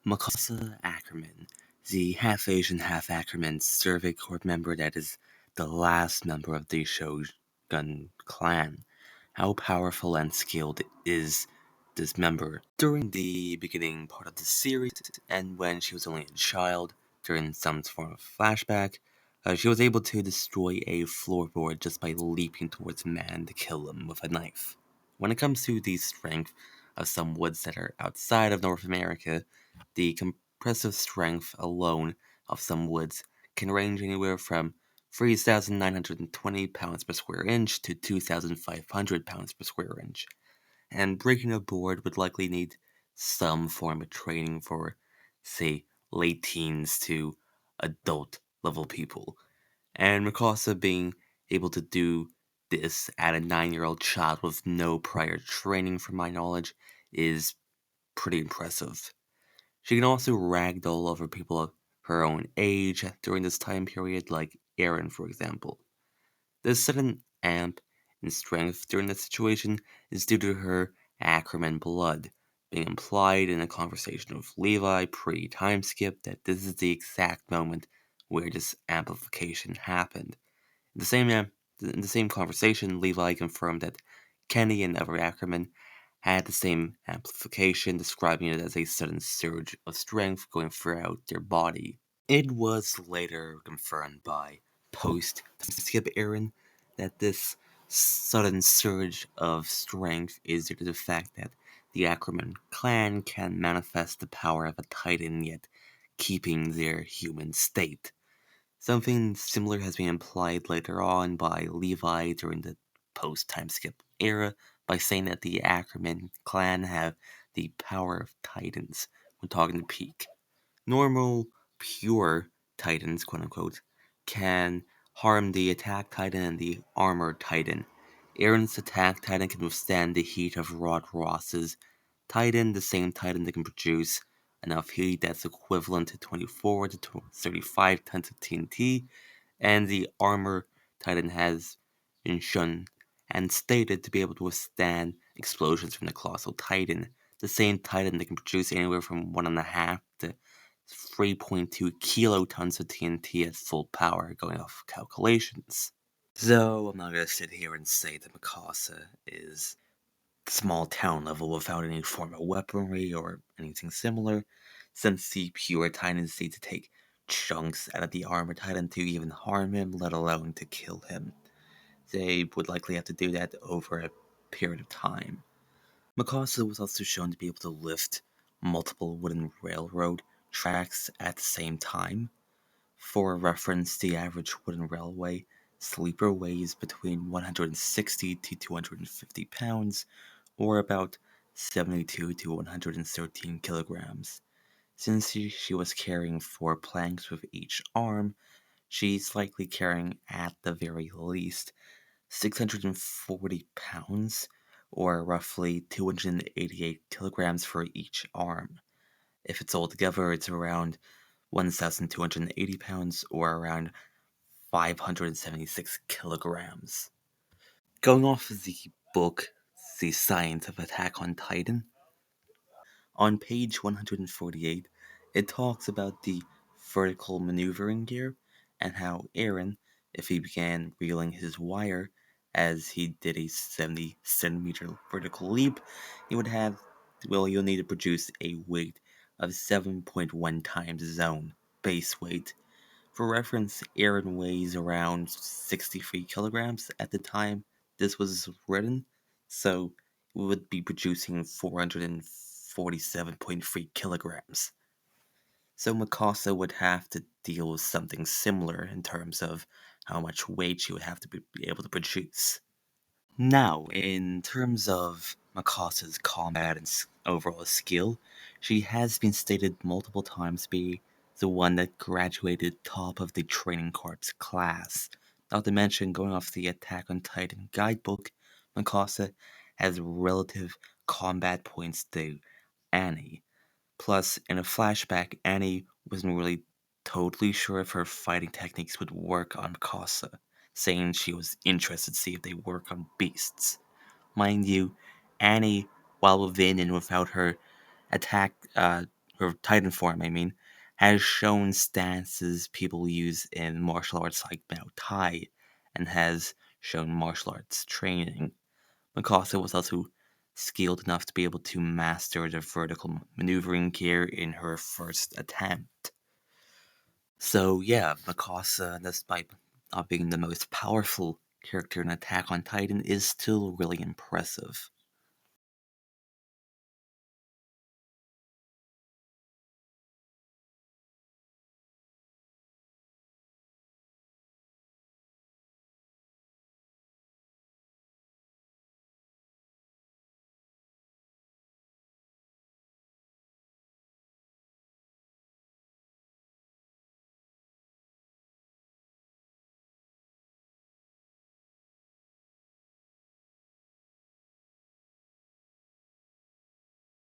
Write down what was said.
Mikasa Ackerman, the half Asian, half Ackerman survey corps member that is the last member of the Shogun clan. How powerful and skilled is this member? During the beginning part of the series, and when she was only a child, during some form of flashback, she was able to destroy a floorboard just by leaping towards a man to kill him with a knife. When it comes to the strength of some woods that are outside of North America, the compressive strength alone of some woods can range anywhere from 3,920 pounds per square inch to 2,500 pounds per square inch, and breaking a board would likely need some form of training for, say, late teens to adult level people. And Mikasa being able to do this at a 9-year-old child with no prior training, from my knowledge, is pretty impressive. She can also ragdoll over people of her own age during this time period, like Aaron, for example. This sudden amp in strength during this situation is due to her Ackerman blood, being implied in a conversation with Levi pre-time skip that this is the exact moment where this amplification happened. In the same conversation, Levi confirmed that Kenny and Everett Ackerman had the same amplification, describing it as a sudden surge of strength going throughout their body. It was later confirmed by post-skip Aaron that this sudden surge of strength is due to the fact that the Ackerman clan can manifest the power of a titan yet keeping their human state. Something similar has been implied later on by Levi during the post-time skip era by saying that the Ackerman clan have the power of titans when talking to Peak. Normal, pure titans, quote unquote, can harm the attack titan and the armored titan. Aaron's attack titan can withstand the heat of Rod Ross's titan, the same titan that can produce enough heat that's equivalent to 24 to 35 tons of TNT, and the armor titan has been shown and stated to be able to withstand explosions from the colossal titan, the same titan that can produce anywhere from 1.5 to 3.2 kilotons of TNT at full power, going off calculations. So I'm not gonna sit here and say that Mikasa is small town level without any form of weaponry or anything similar, since the pure titans need to take chunks out of the armor titan to even harm him, let alone to kill him. They would likely have to do that over a period of time. Mikasa was also shown to be able to lift multiple wooden railroad tracks at the same time. For reference, the average wooden railway sleeper weighs between 160 to 250 pounds, or about 72 to 113 kilograms. Since she was carrying 4 planks with each arm, she's likely carrying at the very least 640 pounds, or roughly 288 kilograms for each arm. If it's all together, it's around 1,280 pounds, or around 576 kilograms. Going off of the book, The Science of Attack on Titan, on page 148, it talks about the vertical maneuvering gear and how Aaron, if he began reeling his wire as he did a 70 centimeter vertical leap, he would have, well, you'll need to produce a weight of 7.1 times his own base weight. For reference, Aaron weighs around 63 kilograms at the time this was written, so we would be producing 447.3 kilograms. So Mikasa would have to deal with something similar in terms of how much weight she would have to be able to produce. Now, in terms of Mikasa's combat and overall skill, she has been stated multiple times to be the one that graduated top of the training corps class. Not to mention, going off the Attack on Titan guidebook, Mikasa has relative combat points to Annie. Plus, in a flashback, Annie wasn't really totally sure if her fighting techniques would work on Mikasa, saying she was interested to see if they work on beasts. Mind you, Annie, while within and without her attack her Titan form, I mean, has shown stances people use in martial arts like Muay Thai, and has shown martial arts training. Mikasa was also skilled enough to be able to master the vertical maneuvering gear in her first attempt. So yeah, Mikasa, despite not being the most powerful character in Attack on Titan, is still really impressive.